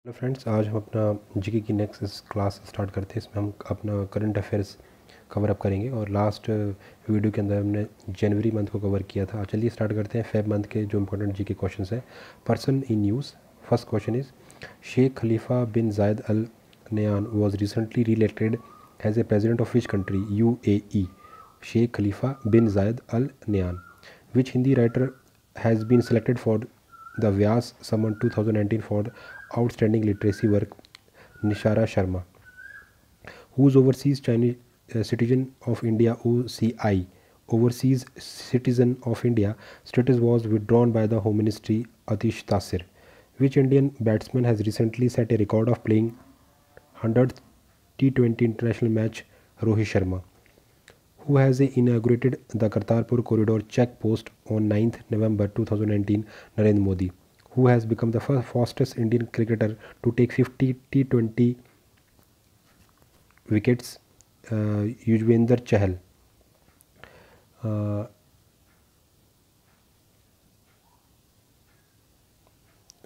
Hello friends, आज हम अपना जीके की नेक्स्ट क्लास स्टार्ट करते हैं। इसमें हम अपना करंट अफेयर्स कवर अप करेंगे और लास्ट वीडियो के अंदर हमने जनवरी मंथ को कवर किया था। चलिए स्टार्ट करते हैं फेब मंथ के जो इंपॉर्टेंट जीके क्वेश्चंस हैं। Person in news. First question is Sheikh Khalifa bin Zayed Al Nahyan was recently re-elected as a president of which country? UAE। Sheikh Khalifa bin Zayed Al Nahyan. Which Hindi writer has been selected for the Vyas Samman 2019 for outstanding literacy work? Nishara Sharma. Whose overseas Chinese citizen of India OCI overseas citizen of India status was withdrawn by the Home Ministry? Atish Tasir. Which Indian batsman has recently set a record of playing 100th T20 international match? Rohit Sharma. Who has inaugurated the Kartarpur Corridor check post on 9th November 2019? Narendra Modi. Who has become the fastest Indian cricketer to take 50 T20 wickets? Yuzvendra Chahal. Uh,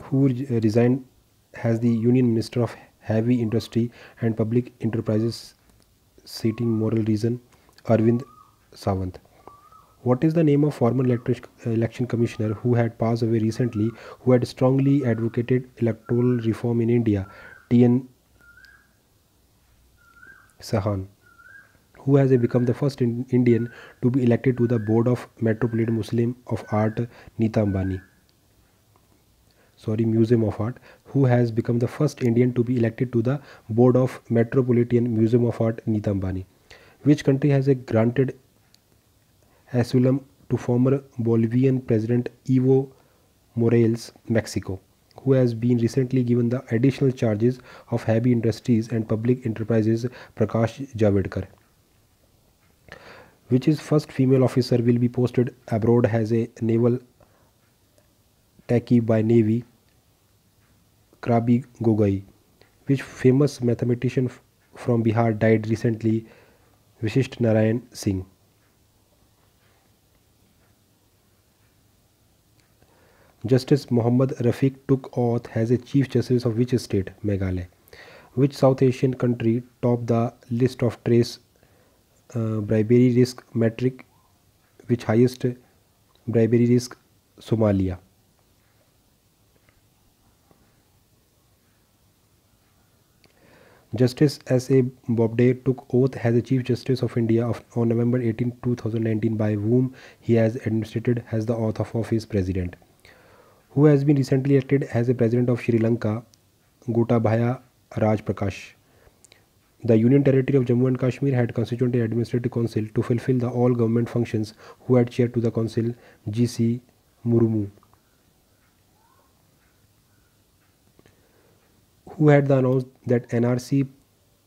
who resigned as the Union Minister of Heavy Industry and Public Enterprises, citing moral reason? Arvind Sawant. What is the name of former election commissioner who had passed away recently, who had strongly advocated electoral reform in India? T.N. Sahan. Who has become the first Indian to be elected to the board of Metropolitan Museum of Art? Museum of Art. Who has become the first Indian to be elected to the board of Metropolitan Museum of Art? Neeta Ambani. Which country has granted asylum to former Bolivian President Evo Morales, Mexico, who has been recently given the additional charges of heavy industries and public enterprises? Prakash Javadekar. Which is first female officer will be posted abroad as a naval techie by Navy? Krabi Gogoi. Which famous mathematician from Bihar died recently? Vishisht Narayan Singh. Justice Mohammad Rafiq took oath as a Chief Justice of which state? Meghalaya. Which South Asian country topped the list of trace bribery risk metric? Which highest bribery risk? Somalia. Justice S.A. Bobde took oath as the Chief Justice of India on November 18, 2019, by whom he has administered as the oath of office President. Who has been recently elected as the President of Sri Lanka? Gotabaya Rajapaksa. The Union Territory of Jammu and Kashmir had constituted an administrative council to fulfill the all government functions. Who had chair to the council? G.C. Murmu. Who had announced that NRC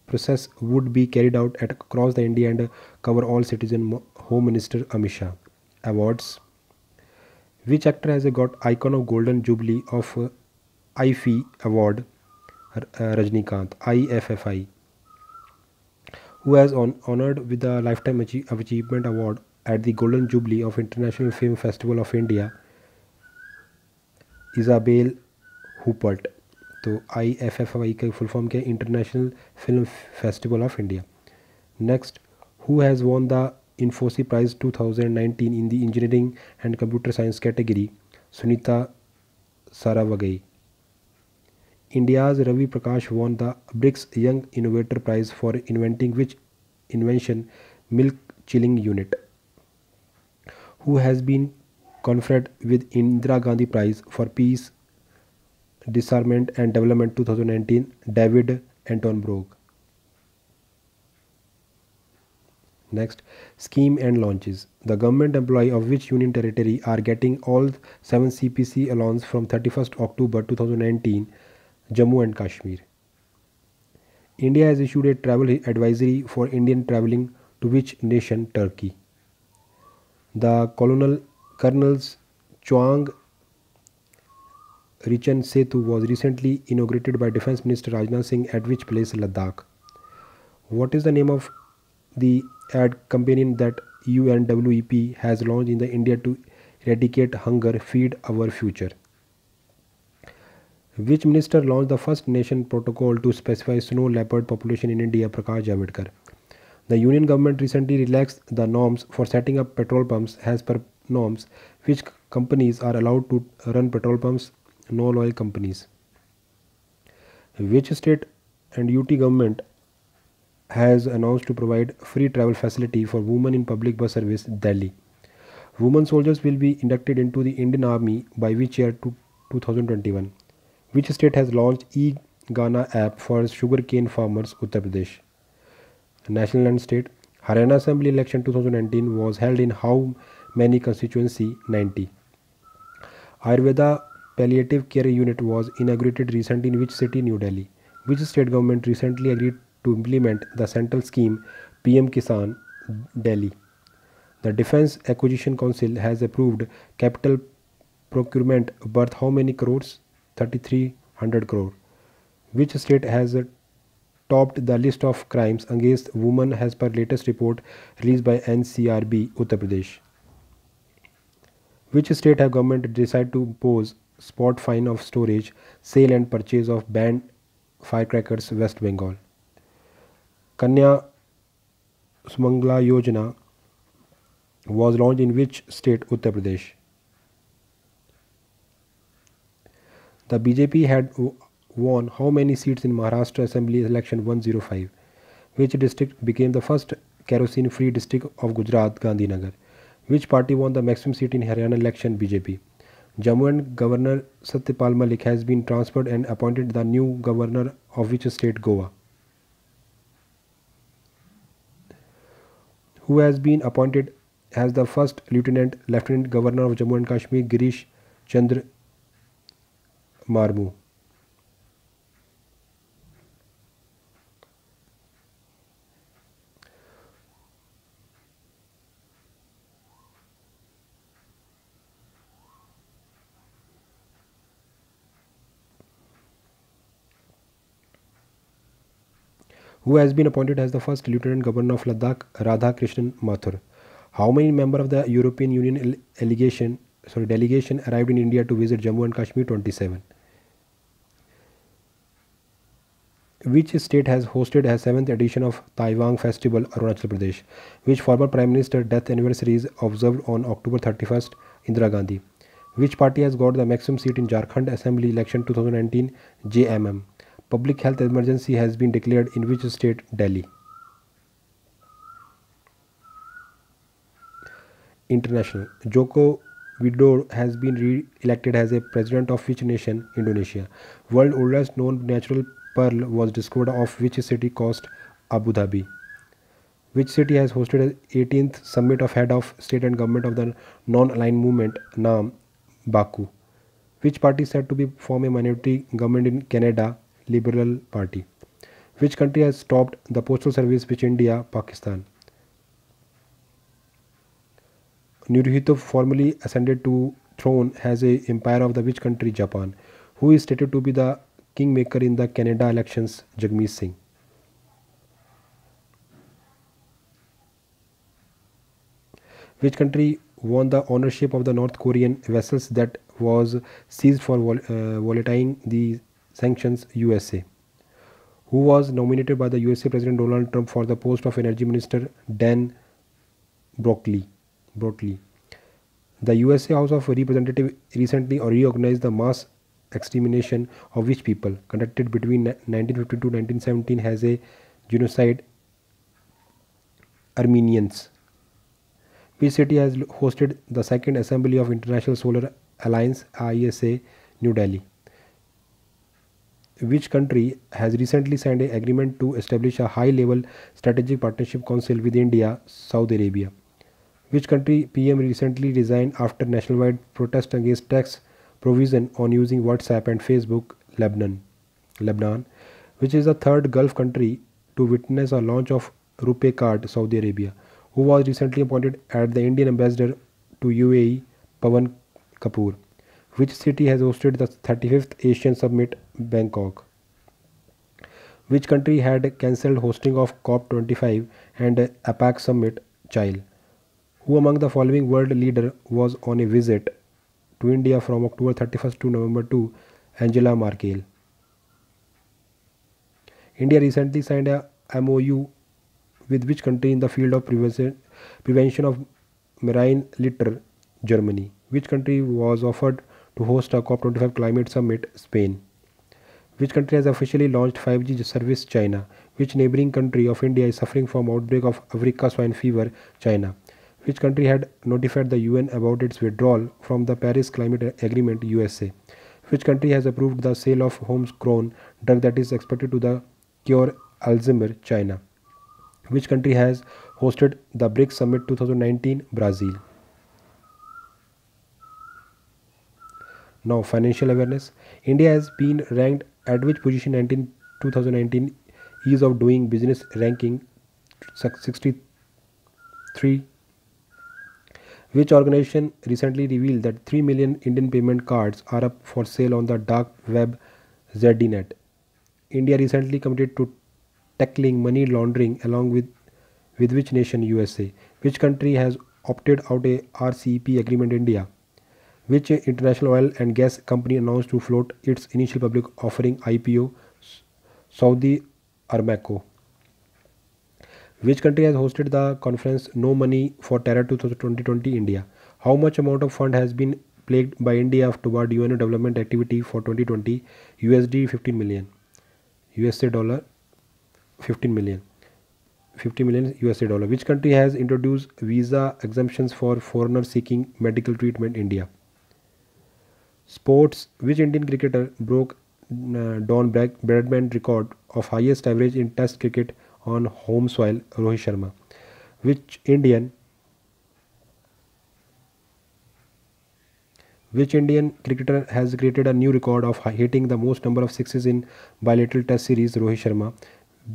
process would be carried out across the India and cover all citizens? Home Minister Amit Shah. Awards. Which actor has got Icon of Golden Jubilee of IFFI Award? Rajnikant. IFFI. Who has honored with the Lifetime Achievement Award at the Golden Jubilee of International Film Festival of India? Isabel Huppert. तो IFFI का full form क्या है? International Film Festival of India. Next, who has won the Infosys prize 2019 in the engineering and computer science category? Sunita Sarawagi. India's Ravi Prakash won the BRICS Young Innovator Prize for inventing which invention? Milk chilling unit. Who has been conferred with Indira Gandhi Prize for Peace, Disarmament and Development 2019? David Attenborough. Next, scheme and launches. The government employee of which union territory are getting all 7 CPC allowance from 31st October 2019? Jammu and Kashmir. India has issued a travel advisory for Indian travelling to which nation? Turkey. The Colonel's Chuang Richen Setu was recently inaugurated by Defence Minister Rajnath Singh at which place? Ladakh. What is the name of the ad campaign that UNWEP has launched in the India to eradicate hunger? Feed Our Future. Which minister launched the first nation protocol to specify snow leopard population in India? Prakash Javadekar. The union government recently relaxed the norms for setting up petrol pumps. As per norms, which companies are allowed to run petrol pumps? No oil companies. Which state and UT government has announced to provide free travel facility for women in public bus service? Delhi. Women soldiers will be inducted into the Indian Army by which year? 2021. Which state has launched e-Ghana app for sugarcane farmers? Uttar Pradesh. National and state. Haryana Assembly election 2019 was held in how many constituency? 90. Ayurveda palliative care unit was inaugurated recently in which city? New Delhi. Which state government recently agreed to implement the central scheme PM Kisan? Delhi. The Defence Acquisition Council has approved capital procurement worth how many crores? 3300 crore. Which state has topped the list of crimes against women as per latest report released by NCRB? Uttar Pradesh. Which state have government decided to impose spot fine of storage, sale and purchase of banned firecrackers? West Bengal. Kanya Sumangla Yojana was launched in which state? Uttar Pradesh. The BJP had won how many seats in Maharashtra Assembly election 105? Which district became the first kerosene free district of Gujarat? Gandhinagar. Which party won the maximum seat in Haryana election? BJP. Jammu and Governor Satyapal Malik has been transferred and appointed the new governor of which state? Goa. Who has been appointed as the first Lieutenant Governor of Jammu and Kashmir? Girish Chandra Marmu. Who has been appointed as the first Lieutenant Governor of Ladakh? Radha Krishnan Mathur. How many members of the European Union delegation arrived in India to visit Jammu and Kashmir? 27. Which state has hosted a 7th edition of Taiwan Festival? Arunachal Pradesh. Which former Prime Minister death anniversary is observed on October 31st? Indira Gandhi. Which party has got the maximum seat in Jharkhand Assembly election 2019? JMM. Public health emergency has been declared in which state? Delhi. International. Joko Widodo has been re-elected as a president of which nation? Indonesia. World oldest known natural pearl was discovered off which city coast? Abu Dhabi. Which city has hosted the 18th summit of head of state and government of the non-aligned movement? NAM. Baku. Which party is said to be form a minority government in Canada? Liberal Party. Which country has stopped the postal service? Which India? Pakistan. Naruhito formally ascended to throne as a empire of the which country? Japan. Who is stated to be the kingmaker in the Canada elections? Jagmeet Singh. Which country won the ownership of the North Korean vessels that was seized for violating the sanctions? USA. Who was nominated by the USA President Donald Trump for the post of Energy Minister? Dan Broccoli. The USA House of Representatives recently reorganized the mass extermination of which people conducted between 1952 to 1917 as a genocide? Armenians. Which city has hosted the second assembly of International Solar Alliance ISA? New Delhi. Which country has recently signed an agreement to establish a high-level strategic partnership council with India? Saudi Arabia. Which country PM recently resigned after nationwide protest against tax provision on using WhatsApp and Facebook? Lebanon. Which is the third Gulf country to witness a launch of RuPay card? Saudi Arabia. Who was recently appointed as the Indian ambassador to UAE? Pawan Kapoor. Which city has hosted the 35th Asian Summit? Bangkok. Which country had cancelled hosting of COP25 and APEC Summit? Chile. Who among the following world leader was on a visit to India from October 31st to November 2 Angela Merkel. India recently signed a MOU with which country in the field of prevention of marine litter? Germany. Which country was offered to host a COP25 climate summit? Spain. Which country has officially launched 5G service? China. Which neighboring country of India is suffering from outbreak of Africa swine fever? China. Which country had notified the UN about its withdrawal from the Paris Climate Agreement? USA. Which country has approved the sale of homegrown drug that is expected to the cure Alzheimer? China. Which country has hosted the BRICS Summit 2019? Brazil. Now, financial awareness. India has been ranked at which position 2019 Ease of Doing Business ranking 63. Which organization recently revealed that 3 million Indian payment cards are up for sale on the dark web? ZDNet. India recently committed to tackling money laundering along with which nation? USA. Which country has opted out a RCEP agreement? India. Which international oil and gas company announced to float its initial public offering IPO? Saudi Aramco. Which country has hosted the conference No Money for Terror 2020? India. How much amount of fund has been pledged by India toward UN development activity for 2020? USD 15 million. USA dollar 15 million. 50 million USA dollar. Which country has introduced visa exemptions for foreigners seeking medical treatment? India. Sports. Which Indian cricketer broke Don Bradman record of highest average in Test cricket on home soil? Rohit Sharma. Which Indian cricketer has created a new record of hitting the most number of sixes in bilateral Test series? Rohit Sharma.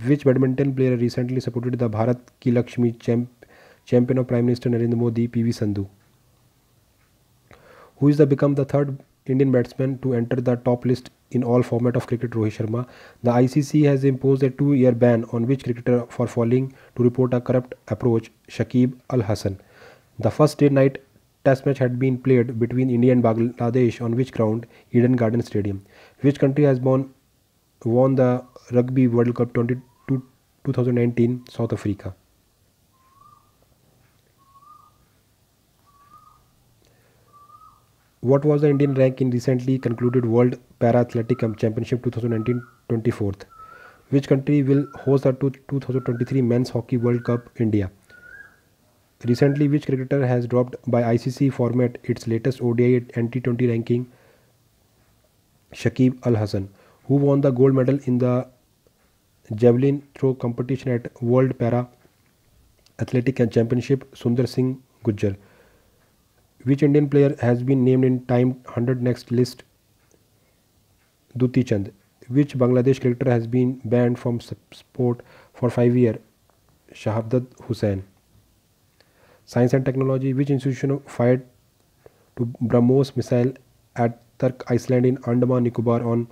Which badminton player recently supported the Bharat Ki Lakshmi champion of Prime Minister Narendra Modi? PV Sandhu. Who is become the third Indian batsman to enter the top list in all format of cricket? Rohit Sharma. The ICC has imposed a 2-year ban on which cricketer for failing to report a corrupt approach? Shakib Al Hasan. The first day night test match had been played between India and Bangladesh on which ground? Eden Garden Stadium. Which country has won the Rugby World Cup 2019? South Africa. What was the Indian rank in recently concluded World Para Athletic Championship 2019 24th? Which country will host the 2023 Men's Hockey World Cup? India. Recently, which cricketer has dropped by ICC format its latest ODI and T20 ranking? Shakib Al Hasan. Who won the gold medal in the javelin throw competition at World Para Athletic Championship? Sundar Singh Gujjar. Which Indian player has been named in Time 100 Next list? Duti Chand. Which Bangladesh cricketer has been banned from sport for 5 years? Shahabad Hussain. Science and technology. Which institution fired to BrahMos missile at Turk Island in Andaman Nicobar on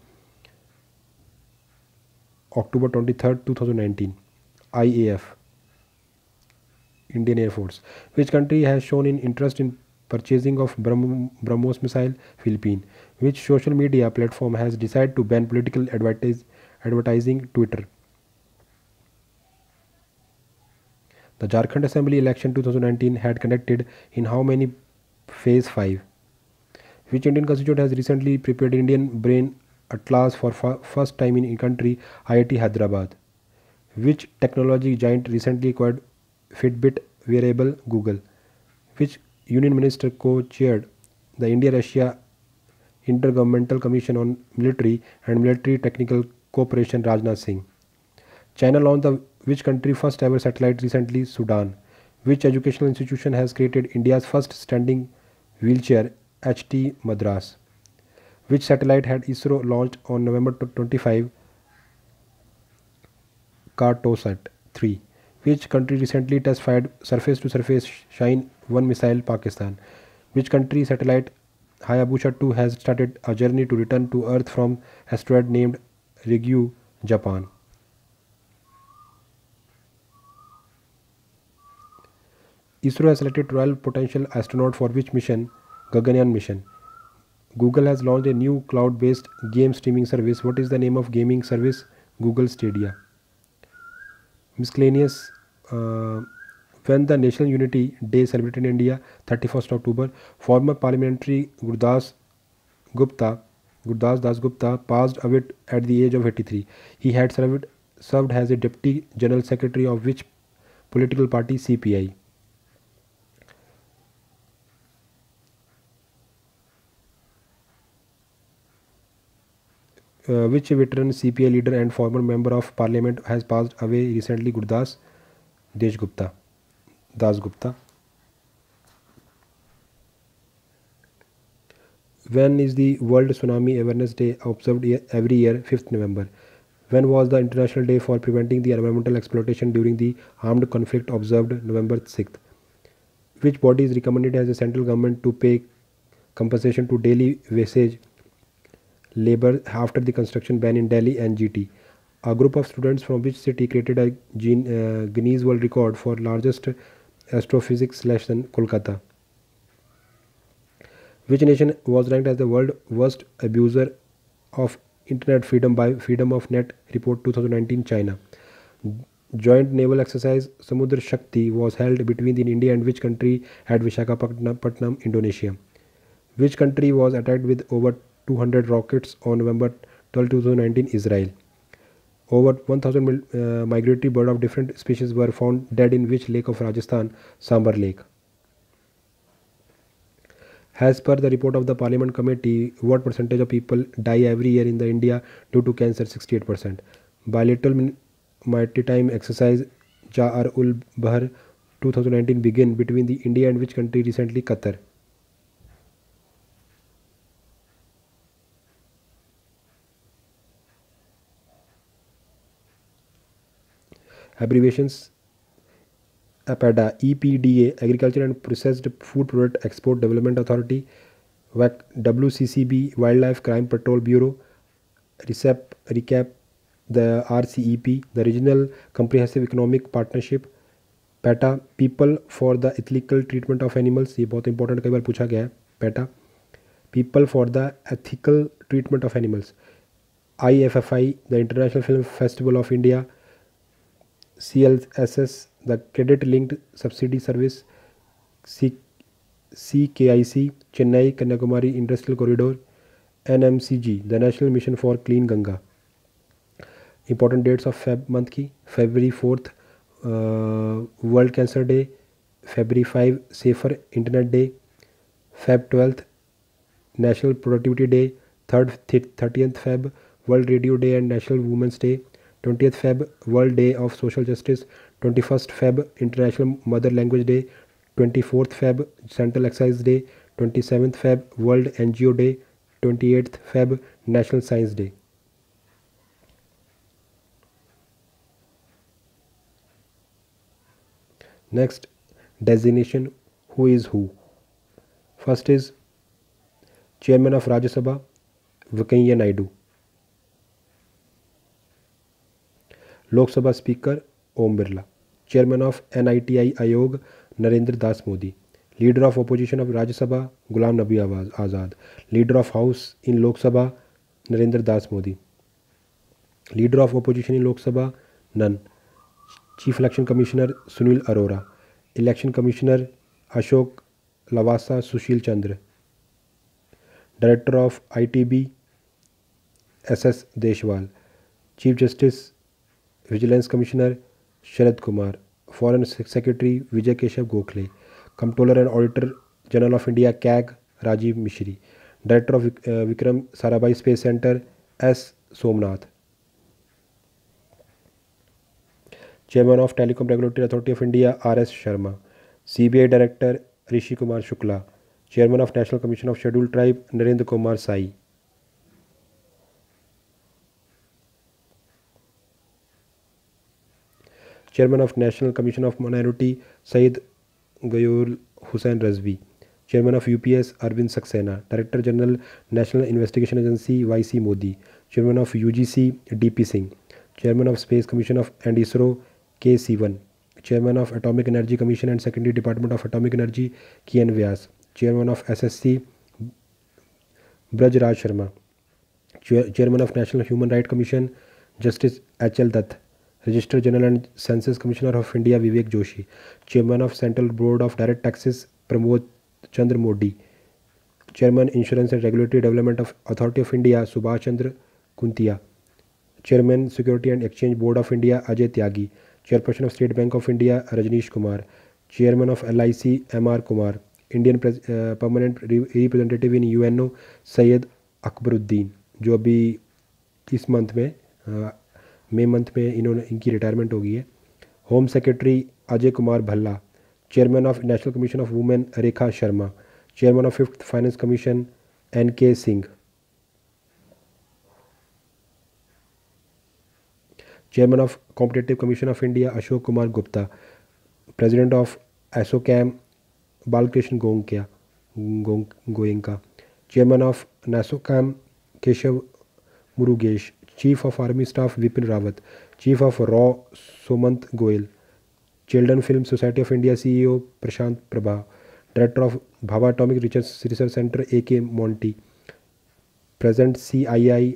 October 23, 2019? IAF. Indian Air Force. Which country has shown an interest in purchasing of BrahMos missile? Philippines. Which social media platform has decided to ban political advertising? Twitter. The Jharkhand Assembly election 2019 had conducted in how many phase 5? Which Indian constitute has recently prepared Indian brain atlas for first time in country? IIT Hyderabad. Which technology giant recently acquired Fitbit wearable? Google. Which Union Minister co-chaired the India-Russia Intergovernmental Commission on Military and Military Technical Cooperation? Rajnath Singh. China launched the which country first ever satellite recently? Sudan. Which educational institution has created India's first standing wheelchair? HT Madras. Which satellite had ISRO launched on November 25? Cartosat 3. Which country recently test fired surface-to-surface Shaheen 1 missile? Pakistan. Which country satellite Hayabusa 2 has started a journey to return to Earth from asteroid named Ryugu, Japan? ISRO has selected 12 potential astronauts for which mission? Gaganyaan mission. Google has launched a new cloud-based game streaming service. What is the name of gaming service? Google Stadia. Miscellaneous. When the National Unity Day celebrated in India, 31st October, former parliamentary Gupta, Gurdas Das Gupta passed away at the age of 83. He had served as a deputy general secretary of which political party? CPI. Which veteran CPI leader and former member of parliament has passed away recently? Gurdas Deshgupta, Das Gupta. When is the World Tsunami Awareness Day observed every year? 5th November. When was the International Day for Preventing the Environmental Exploitation during the Armed Conflict observed? November 6th. Which body is recommended as the central government to pay compensation to daily wage labor after the construction ban in Delhi and GT? A group of students from which city created a Guinness World Record for largest astrophysics lesson? Kolkata. Which nation was ranked as the world worst abuser of internet freedom by Freedom of Net Report 2019? China. Joint naval exercise Samudra Shakti was held between India and which country at Visakhapatnam, Indonesia? Which country was attacked with over 200 rockets on November 12, 2019? Israel. Over 1000 migratory birds of different species were found dead in which lake of Rajasthan? Sambar Lake. As per the report of the Parliament Committee, what percentage of people die every year in India due to cancer? 68%. Bilateral maritime exercise Jar-ul-Bahr 2019 began between India and which country recently? Qatar. Abbreviations: APADA, EPDA, Agriculture and Processed Food Product Export Development Authority, WCCB, Wildlife Crime Patrol Bureau, recap the RCEP, the Regional Comprehensive Economic Partnership, PETA, People for the Ethical Treatment of Animals, ये बहुत important कई बार पूछा गया है, PETA, People for the Ethical Treatment of Animals, IFFI, the International Film Festival of India, CLSS, the Credit Linked Subsidy Service, CKIC, Chennai Kanyakumari Industrial Corridor, NMCG, the National Mission for Clean Ganga. Important dates of Feb month की: February 4th World Cancer Day, February 5 Safer Internet Day, Feb 12th National Productivity Day, 30th Feb World Radio Day and National Women's Day, 20th Feb World Day of Social Justice, 21st Feb International Mother Language Day, 24th Feb Central Excise Day, 27th Feb World NGO Day, 28th Feb National Science Day. Next, designation who is who. First is Chairman of Rajya Sabha Venkaiah Naidu, Lok Sabha Speaker Om Birla, Chairman of NITI Ayog Narendra Das Modi, Leader of Opposition of Rajya Sabha Ghulam Nabi Azad, Leader of House in Lok Sabha Narendra Das Modi, Leader of Opposition in Lok Sabha none, Chief Election Commissioner Sunil Arora, Election Commissioner Ashok Lavasa Sushil Chandra, Director of ITB SS Deshwal, Chief Justice Vigilance Commissioner Sharad Kumar, Foreign Secretary Vijay Keshav Gokhale, Comptroller and Auditor General of India CAG Rajiv Mishri, Director of Vikram Sarabhai Space Center S. Somnath, Chairman of Telecom Regulatory Authority of India R.S. Sharma, CBI Director Rishi Kumar Shukla, Chairman of National Commission of Scheduled Tribe Narendra Kumar Sai. Chairman of National Commission of Minority Syed Gayoor Hussain Razvi, Chairman of UPS Arvind Saxena, Director General National Investigation Agency YC Modi, Chairman of UGC DP Singh, Chairman of Space Commission of and ISRO K. Sivan, Chairman of Atomic Energy Commission and Secretary Department of Atomic Energy Kian Vyas, Chairman of SSC Brajraj Sharma. Chairman of National Human Right Commission justice HL Dutt. Register general and census commissioner of India Vivek Joshi. Chairman of Central Board of Direct Taxes Pramod Chandra Modi. Chairman insurance and regulatory development of authority of India Subhash Chandra Kuntia. Chairman security and exchange board of India Ajay Tyagi. Chairperson of State Bank of India Rajnish Kumar. Chairman of LIC MR Kumar. Indian permanent representative in UNO Syed Akbaruddin, जो अभी इस month में मई month में इनकी retirement हो गई है। Home secretary Ajay Kumar Bhalla. Chairman of national commission of women Rekha Sharma. Chairman of 5th finance commission NK Singh. Chairman of competitive commission of India Ashok Kumar Gupta. President of ASSOCHAM Balkrishna Goenka. Chairman of NASSCOM Keshav Murugesh. Chief of army staff Vipin Rawat. Chief of रॉ Somant Goel. Children film society of India CEO Prashant Prabha. Director of Bhabha atomic research centre AK Monty. President CII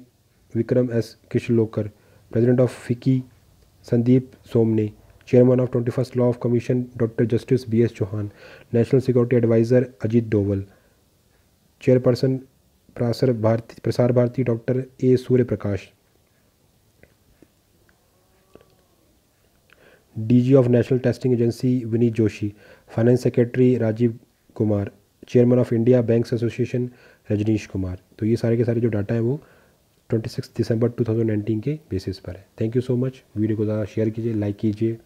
Vikram S Kirloskar. President of FICCI Sandeep Somany. Chairman of 21st law of commission doctor justice BS Chauhan. National security adviser Ajit Doval. Chairperson Prasar Bharati doctor A Surya Prakash. DG of national testing agency Vineet Joshi. Finance secretary Rajiv Kumar. Chairman of India banks association Rajnish Kumar. तो ये सारे के सारे जो data है वो 26 दिसंबर 2019 के basis पर है। Thank you so much. Video को ज़्यादा शेयर कीजिए, लाइक कीजिए।